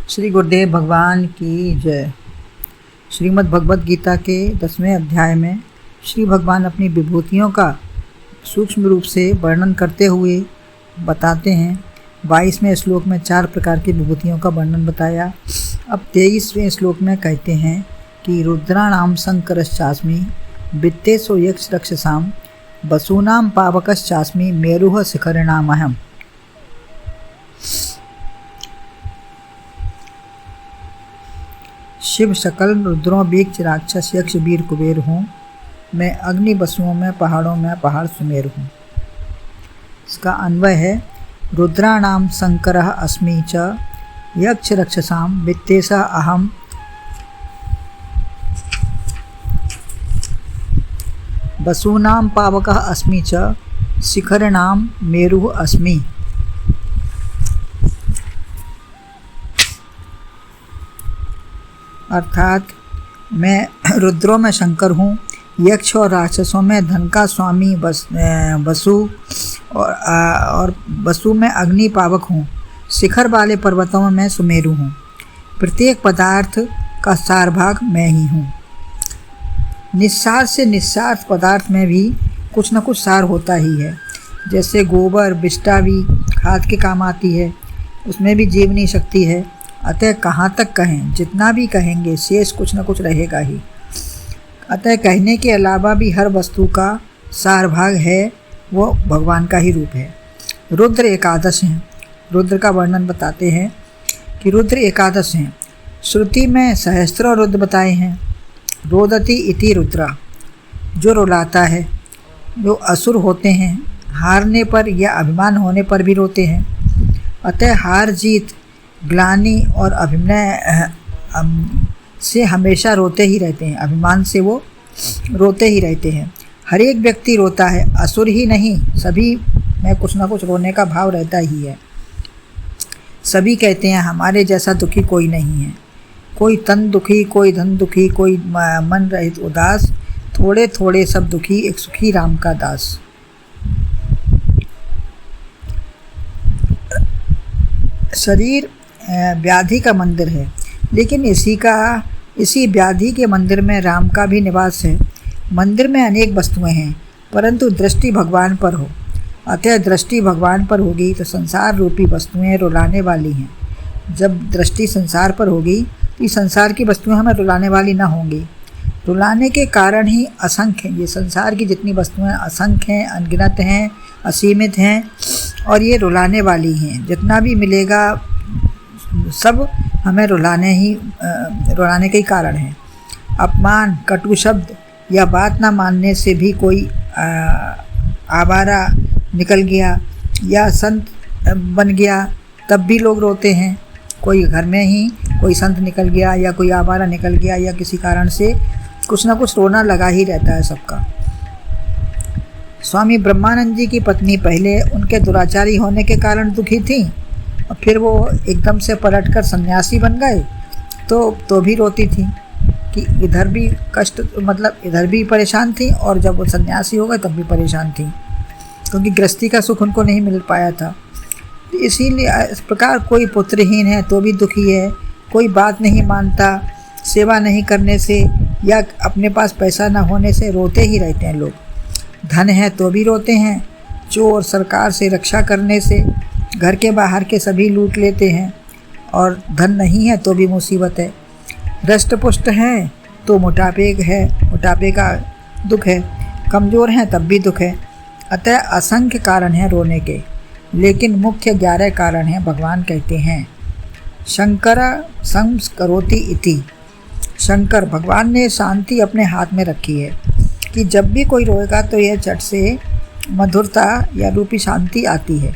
श्री गुरुदेव भगवान की जय। श्रीमद् भगवद गीता के 10वें अध्याय में श्री भगवान अपनी विभूतियों का सूक्ष्म रूप से वर्णन करते हुए बताते हैं। 22वें श्लोक में 4 प्रकार की विभूतियों का वर्णन बताया। अब 23वें श्लोक में कहते हैं कि रुद्राणाम शंकरश्चास्मि वित्तेषु यक्ष रक्षसाम वसूनाम पावकश्चास्मि मेरुः शिखरिणामहम्। शिव सकल रुद्रों बीच राक्षस यक्ष वीर कुबेर हूँ। मैं अग्नि वसुओं में पहाड़ों में पहाड़ सुमेर हूँ। इसका अन्वय है रुद्राणाम शंकरः अस्मि च यक्ष रक्षसाम वित्तेषु अहम वसूनाम पावकः अस्मि च शिखरिणाम मेरुः अस्मि। अर्थात मैं रुद्रों में शंकर हूँ, यक्ष और राक्षसों में धन का स्वामी वसु और वसु में अग्नि पावक हूँ। शिखर वाले पर्वतों में सुमेरु हूँ। प्रत्येक पदार्थ का सार भाग मैं ही हूँ। निस्सार से निस्सार्थ पदार्थ में भी कुछ न कुछ सार होता ही है। जैसे गोबर विष्ठा भी खाद के काम आती है, उसमें भी जीवनी शक्ति है। अतः कहाँ तक कहें, जितना भी कहेंगे शेष कुछ न कुछ रहेगा ही। अतः कहने के अलावा भी हर वस्तु का सार भाग है, वो भगवान का ही रूप है। रुद्र एकादश हैं। रुद्र का वर्णन बताते हैं कि रुद्र एकादश हैं। श्रुति में सहस्त्रों रुद्र बताए हैं। रोदति इति रुद्रा, जो रुलाता है। जो असुर होते हैं, हारने पर या अभिमान होने पर भी रोते हैं। अतः हार जीत ग्लानि और अभिनय से हमेशा रोते ही रहते हैं। अभिमान से वो रोते ही रहते हैं। हर एक व्यक्ति रोता है, असुर ही नहीं, सभी में कुछ ना कुछ रोने का भाव रहता ही है। सभी कहते हैं हमारे जैसा दुखी कोई नहीं है। कोई तन दुखी, कोई धन दुखी, कोई मन रहित उदास, थोड़े थोड़े सब दुखी, एक सुखी राम का दास। शरीर व्याधि का मंदिर है, लेकिन इसी व्याधि के मंदिर में राम का भी निवास है। मंदिर में अनेक वस्तुएं हैं, परंतु दृष्टि भगवान पर हो। अतः दृष्टि भगवान पर होगी तो संसार रूपी वस्तुएं रुलाने वाली हैं। जब दृष्टि संसार पर होगी तो इस संसार की वस्तुएं हमें रुलाने वाली ना होंगी। रुलाने के कारण ही असंख्य, ये संसार की जितनी वस्तुएं असंख्य हैं, अनगिनत हैं, असीमित हैं और ये रुलाने वाली हैं। जितना भी मिलेगा सब हमें रुलाने के ही कारण है। अपमान, कटु शब्द या बात ना मानने से भी कोई आवारा निकल गया या संत बन गया तब भी लोग रोते हैं। कोई घर में ही कोई संत निकल गया या कोई आवारा निकल गया या किसी कारण से कुछ ना कुछ रोना लगा ही रहता है सबका। स्वामी ब्रह्मानंद जी की पत्नी पहले उनके दुराचारी होने के कारण दुखी थी और फिर वो एकदम से पलटकर सन्यासी बन गए तो भी रोती थी कि इधर भी कष्ट, मतलब इधर भी परेशान थी और जब वो सन्यासी हो गए तब भी परेशान थी, क्योंकि गृहस्थी का सुख उनको नहीं मिल पाया था। इसीलिए इस प्रकार कोई पुत्रहीन है तो भी दुखी है, कोई बात नहीं मानता, सेवा नहीं करने से या अपने पास पैसा ना होने से रोते ही रहते हैं लोग। धन है तो भी रोते हैं, चोर सरकार से रक्षा करने से घर के बाहर के सभी लूट लेते हैं, और धन नहीं है तो भी मुसीबत है। हृष्ट पुष्ट हैं तो मोटापे का दुख है, कमज़ोर हैं तब भी दुख है। अतः असंख्य कारण हैं रोने के, लेकिन मुख्य 11 कारण हैं। भगवान कहते हैं शंकर संस्करोति इति। शंकर भगवान ने शांति अपने हाथ में रखी है कि जब भी कोई रोएगा तो यह चट से मधुरता या रूपी शांति आती है।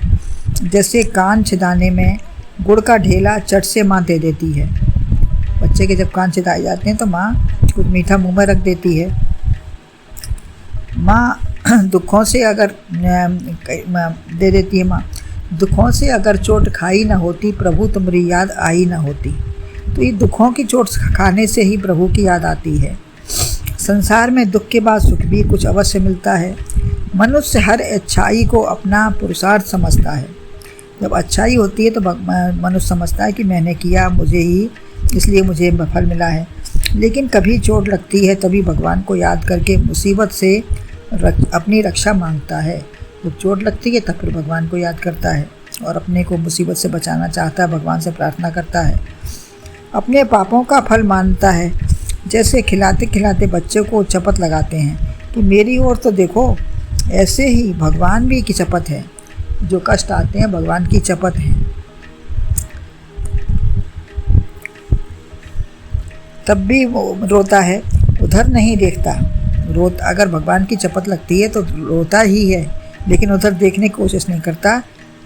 जैसे कान छिदाने में गुड़ का ढेला चट से माँ दे देती है। बच्चे के जब कान छिदाए जाते हैं तो माँ कुछ मीठा मुंह में रख देती है। माँ दुखों से अगर दे देती है, माँ दुखों से अगर चोट खाई ना होती प्रभु तुम्हारी याद आई ना होती। तो ये दुखों की चोट खाने से ही प्रभु की याद आती है। संसार में दुख के बाद सुख भी कुछ अवश्य मिलता है। मनुष्य हर अच्छाई को अपना पुरुषार्थ समझता है। जब अच्छाई होती है तो मनुष्य समझता है कि मैंने किया, मुझे ही, इसलिए मुझे फल मिला है। लेकिन कभी चोट लगती है तभी भगवान को याद करके मुसीबत से अपनी रक्षा मांगता है। जब चोट लगती है तब फिर भगवान को याद करता है और अपने को मुसीबत से बचाना चाहता है, भगवान से प्रार्थना करता है। अपने पापों का फल मानता है, जैसे खिलाते खिलाते बच्चे को चपत लगाते हैं कि मेरी ओर तो देखो। ऐसे ही भगवान भी की चपत है, जो कष्ट आते हैं भगवान की चपत है। तब भी वो रोता है, उधर नहीं देखता। अगर भगवान की चपत लगती है तो रोता ही है, लेकिन उधर देखने की कोशिश नहीं करता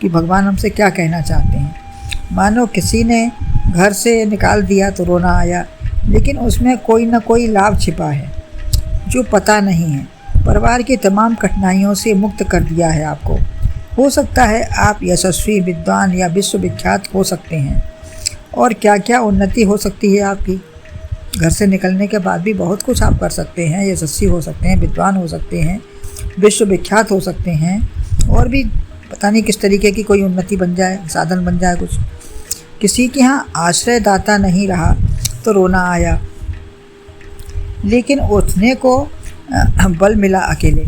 कि भगवान हमसे क्या कहना चाहते हैं। मानो किसी ने घर से निकाल दिया तो रोना आया, लेकिन उसमें कोई न कोई लाभ छिपा है जो पता नहीं है। परिवार की तमाम कठिनाइयों से मुक्त कर दिया है आपको। हो सकता है आप यशस्वी, विद्वान या विश्वविख्यात हो सकते हैं, और क्या क्या उन्नति हो सकती है आपकी। घर से निकलने के बाद भी बहुत कुछ आप कर सकते हैं। यशस्वी हो सकते हैं, विद्वान हो सकते हैं, विश्वविख्यात हो सकते हैं, और भी पता नहीं किस तरीके की कोई उन्नति बन जाए, साधन बन जाए कुछ। किसी के यहाँ आश्रयदाता नहीं रहा तो रोना आया, लेकिन उठने को बल मिला अकेले।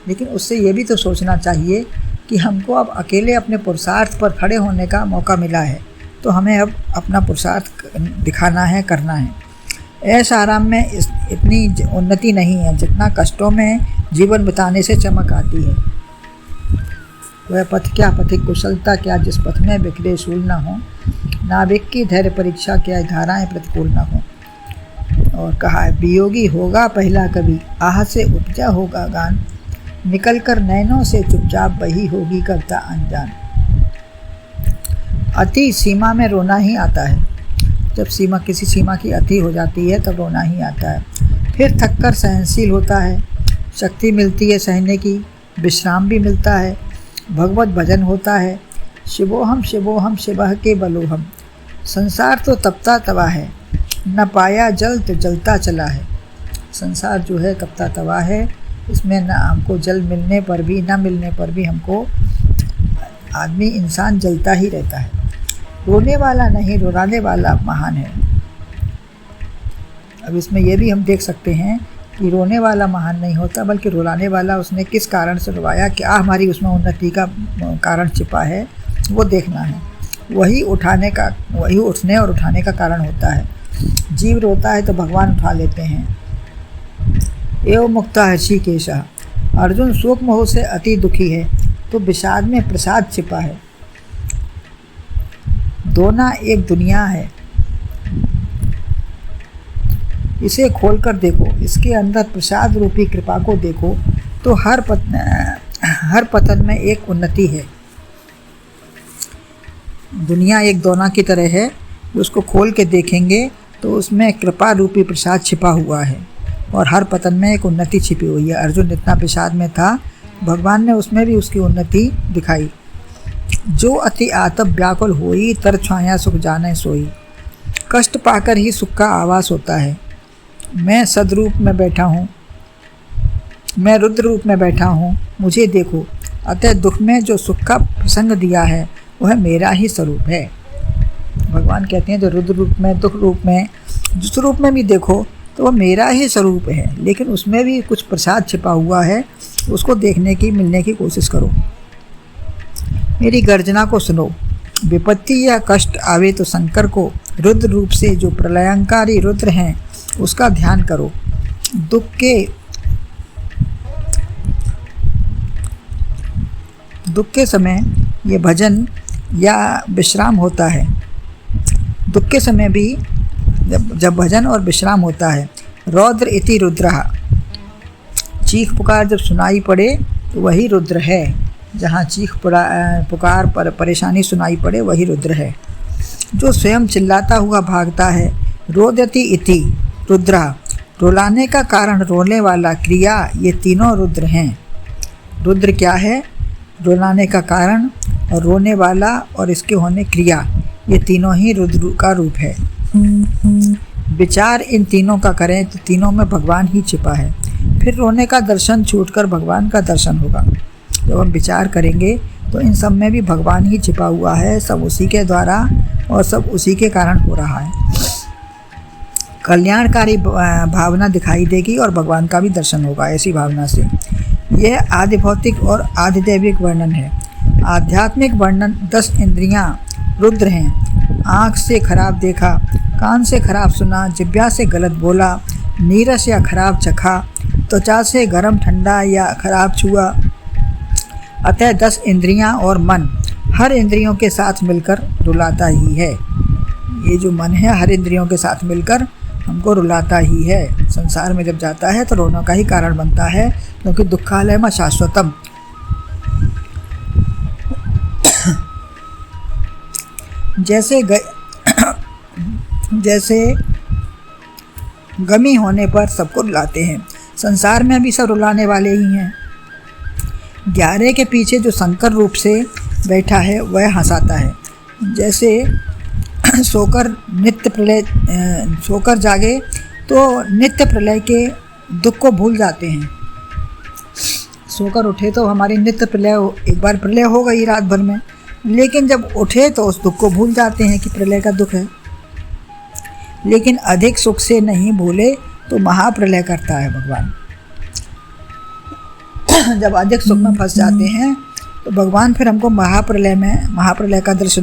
लेकिन उससे ये भी तो सोचना चाहिए कि हमको अब अकेले अपने पुरुषार्थ पर खड़े होने का मौका मिला है, तो हमें अब अपना पुरुषार्थ दिखाना है, करना है। ऐश आराम में इतनी उन्नति नहीं है जितना कष्टों में जीवन बिताने से चमक आती है। वह पथ क्या पथिक कुशलता क्या, जिस पथ में बिखरे शूल न हो, नाविक की धैर्य परीक्षा क्या, धाराएं प्रतिकूल न हो। और कहा है, वियोगी होगा पहला कभी, आह से उपजा होगा गान, निकल कर नैनों से चुपचाप बही होगी करता अनजान। अति सीमा में रोना ही आता है। जब किसी सीमा की अति हो जाती है तब रोना ही आता है। फिर थककर सहनशील होता है, शक्ति मिलती है सहने की, विश्राम भी मिलता है, भगवत भजन होता है। शिवोहम शिवोहम शिवह के बलोहम। संसार तो तपता तवा है, न पाया जल तो जलता चला है। संसार जो है तपता तवा है, इसमें न हमको जल मिलने पर भी, न मिलने पर भी हमको आदमी इंसान जलता ही रहता है। रोने वाला नहीं, रुलाने वाला महान है। अब इसमें यह भी हम देख सकते हैं कि रोने वाला महान नहीं होता, बल्कि रुलाने वाला उसने किस कारण से रुलाया, क्या हमारी उसमें उन्नति का कारण छिपा है, वो देखना है। वही उठने और उठाने का कारण होता है। जीव रोता है तो भगवान उठा लेते हैं। एवं मुक्ता ऋषिकेशा। अर्जुन शोक मोह से अति दुखी है तो विषाद में प्रसाद छिपा है। दोना एक दुनिया है, इसे खोलकर देखो, इसके अंदर प्रसाद रूपी कृपा को देखो तो हर पतन में एक उन्नति है। दुनिया एक दोना की तरह है, उसको खोल के देखेंगे तो उसमें कृपा रूपी प्रसाद छिपा हुआ है और हर पतन में एक उन्नति छिपी हुई है। अर्जुन जितना प्रसाद में था, भगवान ने उसमें भी उसकी उन्नति दिखाई। जो अति आतप व्याकुल होई, तर छाया सुख जाने सोई। कष्ट पाकर ही सुख का आवास होता है। मैं सदरूप में बैठा हूँ, मैं रुद्र रूप में बैठा हूँ, मुझे देखो। अतः दुख में जो सुख का प्रसंग दिया है वह मेरा ही स्वरूप है। भगवान कहते हैं जो रुद्र रूप में, दुख रूप में, जिस रूप में भी देखो तो वह मेरा ही स्वरूप है, लेकिन उसमें भी कुछ प्रसाद छिपा हुआ है, उसको देखने की, मिलने की कोशिश करो। मेरी गर्जना को सुनो। विपत्ति या कष्ट आवे तो शंकर को रुद्र रूप से, जो प्रलयंकारी रुद्र हैं, उसका ध्यान करो। दुख के समय ये भजन या विश्राम होता है। दुख के समय भी जब भजन और विश्राम होता है। रौद्र इति रुद्रः। चीख पुकार जब सुनाई पड़े तो वही रुद्र है। जहाँ चीख पुकार पर परेशानी सुनाई पड़े वही रुद्र है। जो स्वयं चिल्लाता हुआ भागता है। रोदति इति रुद्रः। रुलाने का कारण, रोने वाला, क्रिया, ये तीनों रुद्र हैं। रुद्र क्या है? रुलाने का कारण और रोने वाला और इसके होने क्रिया, ये तीनों ही रुद्र का रूप है। विचार इन तीनों का करें तो तीनों में भगवान ही छिपा है। फिर रोने का दर्शन छूटकर भगवान का दर्शन होगा। जब हम विचार करेंगे तो इन सब में भी भगवान ही छिपा हुआ है, सब उसी के द्वारा और सब उसी के कारण हो रहा है। कल्याणकारी भावना दिखाई देगी और भगवान का भी दर्शन होगा ऐसी भावना से। यह आदि भौतिक और आदि दैविक वर्णन है। आध्यात्मिक वर्णन 10 इंद्रियां रुद्र हैं। आँख से खराब देखा, कान से खराब सुना, जिह्वा से गलत बोला, नीरस या खराब चखा, त्वचा से गर्म ठंडा या खराब छुआ। अतः 10 इंद्रियां और मन हर इंद्रियों के साथ मिलकर रुलाता ही है। ये जो मन है हर इंद्रियों के साथ मिलकर हमको रुलाता ही है। संसार में जब जाता है तो रोना का ही कारण बनता है, क्योंकि दुखालयम शाश्वतम। जैसे गमी होने पर सबको रुलाते हैं, संसार में भी सब रुलाने वाले ही हैं। 11 के पीछे जो शंकर रूप से बैठा है वह हंसाता है। जैसे सोकर जागे तो नित्य प्रलय के दुख को भूल जाते हैं। सोकर उठे तो हमारी नित्य प्रलय, एक बार प्रलय हो गई रात भर में, लेकिन जब उठे तो उस दुख को भूल जाते हैं कि प्रलय का दुख है। लेकिन अधिक सुख से नहीं भूले तो महाप्रलय करता है भगवान। जब अधिक सुख में फंस जाते हैं तो भगवान फिर हमको महाप्रलय का दृश्य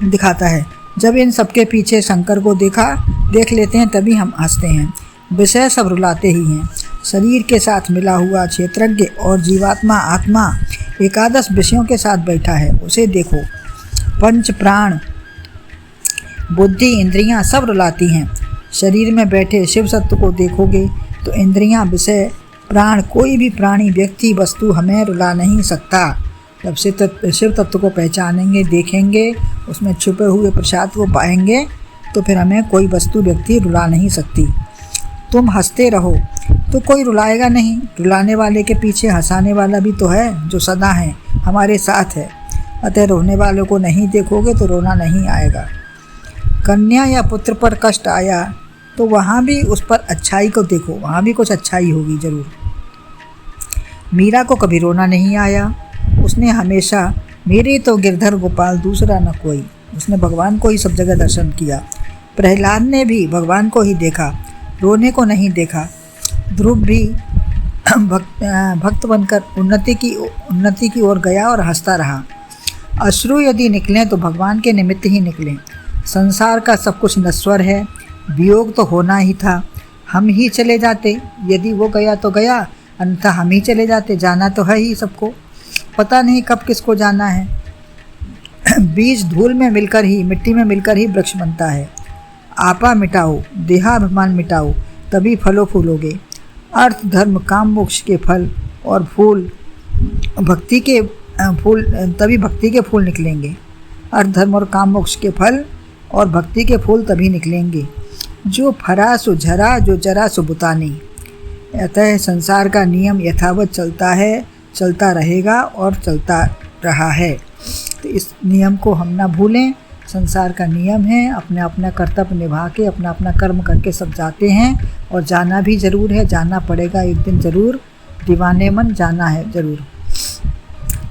दिखाता है। जब इन सबके पीछे शंकर को देख लेते हैं तभी हम हंसते हैं। विषय सब रुलाते ही हैं। शरीर के साथ मिला हुआ क्षेत्रज्ञ और जीवात्मा आत्मा एकादश विषयों के साथ बैठा है, उसे देखो। पंच प्राण बुद्धि इंद्रियां सब रुलाती हैं। शरीर में बैठे शिव सत्व को देखोगे तो इंद्रियां विषय प्राण कोई भी प्राणी व्यक्ति वस्तु हमें रुला नहीं सकता। जब शिव तत्व को पहचानेंगे, देखेंगे, उसमें छुपे हुए प्रसाद को पाएंगे तो फिर हमें कोई वस्तु व्यक्ति रुला नहीं सकती। तुम हंसते रहो तो कोई रुलाएगा नहीं। रुलाने वाले के पीछे हंसाने वाला भी तो है जो सदा है, हमारे साथ है। अतः रोने वालों को नहीं देखोगे तो रोना नहीं आएगा। कन्या या पुत्र पर कष्ट आया तो वहाँ भी उस पर अच्छाई को देखो, वहाँ भी कुछ अच्छाई होगी जरूर। मीरा को कभी रोना नहीं आया, उसने हमेशा मेरे तो गिरधर गोपाल दूसरा न कोई, उसने भगवान को ही सब जगह दर्शन किया। प्रहलाद ने भी भगवान को ही देखा, रोने को नहीं देखा। ध्रुव भी भक्त बनकर उन्नति की ओर गया और हंसता रहा। अश्रु यदि निकलें तो भगवान के निमित्त ही निकलें। संसार का सब कुछ नश्वर है, वियोग तो होना ही था। हम ही चले जाते, यदि वो गया तो गया, अन्यथा हम ही चले जाते। जाना तो है ही सबको, पता नहीं कब किसको जाना है। बीज धूल में मिलकर ही, मिट्टी में मिलकर ही वृक्ष बनता है। आपा मिटाओ, देहाभिमान मिटाओ, तभी फलो फूलोगे। अर्थ धर्म काम मोक्ष के फल और फूल भक्ति के फूल, तभी भक्ति के फूल निकलेंगे। अर्थ धर्म और काम मोक्ष के फल और भक्ति के फूल तभी निकलेंगे। जो फरा सो झरा, जो जरा सो बुता नहीं। अतः संसार का नियम यथावत चलता है, चलता रहेगा और चलता रहा है। तो इस नियम को हम ना भूलें। संसार का नियम है, अपना अपना कर्तव्य निभा के, अपना अपना कर्म करके सब जाते हैं और जाना भी ज़रूर है, जाना पड़ेगा एक दिन ज़रूर। दीवाने मन जाना है ज़रूर।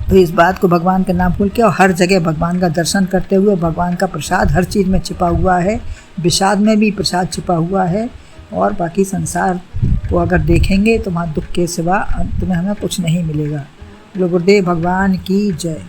तो इस बात को भगवान का नाम भूल के और हर जगह भगवान का दर्शन करते हुए, भगवान का प्रसाद हर चीज़ में छिपा हुआ है, विषाद में भी प्रसाद छिपा हुआ है। और बाकी संसार को अगर देखेंगे तो वहाँ दुख के सिवा तुम्हें हमें कुछ नहीं मिलेगा। गुरुदेव भगवान की जय।